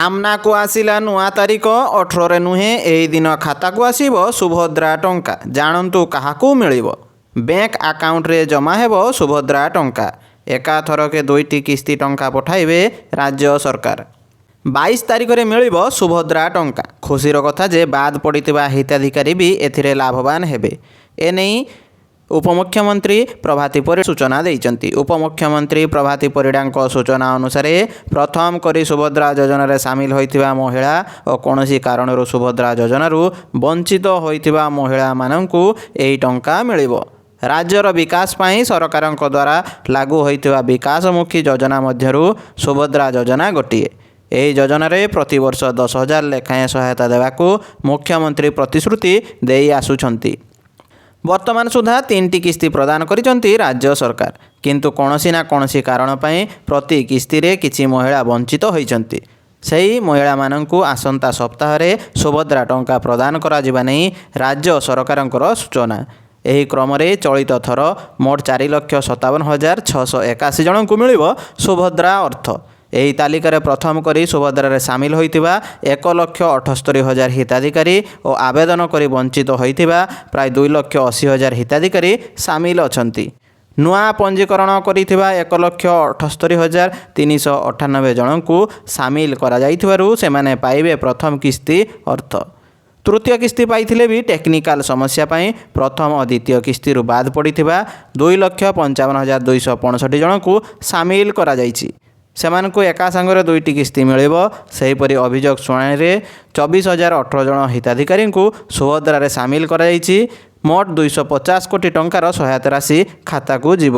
ସାମ୍ନାକୁ ଆସିଲା ନୂଆ ତାରିଖ 18ରେ ନୁହେଁ ଏହି ଦିନ ଖାତାକୁ ଆସିବ ସୁଭଦ୍ରା ଟଙ୍କା। ଜାଣନ୍ତୁ କାହାକୁ ମିଳିବ। ବ୍ୟାଙ୍କ ଆକାଉଣ୍ଟରେ ଜମା ହେବ ସୁଭଦ୍ରା ଟଙ୍କା। ଏକାଥରକେ 2ଟି କିସ୍ତି ଟଙ୍କା ପଠାଇବେ ରାଜ୍ୟ ସରକାର। 22 ତାରିଖରେ ମିଳିବ ସୁଭଦ୍ରା ଟଙ୍କା। ଖୁସିର କଥା ଯେ ବାଦ୍ ପଡ଼ିଥିବା ହିତାଧିକାରୀ ବି ଏଥିରେ ଲାଭବାନ ହେବେ। ଏନେଇ ଉପମୁଖ୍ୟମନ୍ତ୍ରୀ ପ୍ରଭାତୀ ପରିଡ଼ା ସୂଚନା ଦେଇଛନ୍ତି। ଉପମୁଖ୍ୟମନ୍ତ୍ରୀ ପ୍ରଭାତୀ ପରିଡ଼ାଙ୍କ ସୂଚନା ଅନୁସାରେ ପ୍ରଥମ କରି ସୁଭଦ୍ରା ଯୋଜନାରେ ସାମିଲ ହୋଇଥିବା ମହିଳା ଓ କୌଣସି କାରଣରୁ ସୁଭଦ୍ରା ଯୋଜନାରୁ ବଞ୍ଚିତ ହୋଇଥିବା ମହିଳାମାନଙ୍କୁ ଏହି ଟଙ୍କା ମିଳିବ। ରାଜ୍ୟର ବିକାଶ ପାଇଁ ସରକାରଙ୍କ ଦ୍ୱାରା ଲାଗୁ ହୋଇଥିବା ବିକାଶମୁଖୀ ଯୋଜନା ମଧ୍ୟରୁ ସୁଭଦ୍ରା ଯୋଜନା ଗୋଟିଏ। ଏହି ଯୋଜନାରେ ପ୍ରତିବର୍ଷ 10,000 ଲେଖାଏଁ ସହାୟତା ଦେବାକୁ ମୁଖ୍ୟମନ୍ତ୍ରୀ ପ୍ରତିଶ୍ରୁତି ଦେଇ ଆସୁଛନ୍ତି। ବର୍ତ୍ତମାନ ସୁଦ୍ଧା 3ଟି କିସ୍ତି ପ୍ରଦାନ କରିଛନ୍ତି ରାଜ୍ୟ ସରକାର। କିନ୍ତୁ କୌଣସି ନା କୌଣସି କାରଣ ପାଇଁ ପ୍ରତି କିସ୍ତିରେ କିଛି ମହିଳା ବଞ୍ଚିତ ହୋଇଛନ୍ତି। ସେହି ମହିଳାମାନଙ୍କୁ ଆସନ୍ତା ସପ୍ତାହରେ ସୁଭଦ୍ରା ଟଙ୍କା ପ୍ରଦାନ କରାଯିବା ନେଇ ରାଜ୍ୟ ସରକାରଙ୍କର ସୂଚନା। ଏହି କ୍ରମରେ ଚଳିତ ଥର ମୋଟ 4,57,681 ଜଣଙ୍କୁ ମିଳିବ ସୁଭଦ୍ରା ଅର୍ଥ। ଏହି ତାଲିକାରେ ପ୍ରଥମ କରି ସୁଭଦ୍ରାରେ ସାମିଲ ହୋଇଥିବା 1,78,000 ହିତାଧିକାରୀ ଓ ଆବେଦନ କରି ବଞ୍ଚିତ ହୋଇଥିବା ପ୍ରାୟ 2,80,000 ହିତାଧିକାରୀ ସାମିଲ ଅଛନ୍ତି। ନୂଆ ପଞ୍ଜୀକରଣ କରିଥିବା 1,78,398 ଜଣଙ୍କୁ ସାମିଲ କରାଯାଇଥିବାରୁ ସେମାନେ ପାଇବେ ପ୍ରଥମ କିସ୍ତି ଅର୍ଥ। ତୃତୀୟ କିସ୍ତି ପାଇଥିଲେ ବି ଟେକ୍ନିକାଲ ସମସ୍ୟା ପାଇଁ ପ୍ରଥମ ଓ ଦ୍ୱିତୀୟ କିସ୍ତିରୁ ବାଦ୍ ପଡ଼ିଥିବା 2,55,265 ଜଣଙ୍କୁ ସାମିଲ କରାଯାଇଛି। ସେମାନଙ୍କୁ ଏକା ସାଙ୍ଗରେ 2ଟି କିସ୍ତି ମିଳିବ। ସେହିପରି ଅଭିଯୋଗ ଶୁଣାଣିରେ 24,018 ଜଣ ହିତାଧିକାରୀଙ୍କୁ ସୁଭଦ୍ରାରେ ସାମିଲ କରାଯାଇଛି। ମୋଟ 250 କୋଟି ଟଙ୍କାର ସହାୟତା ରାଶି ଖାତାକୁ ଯିବ।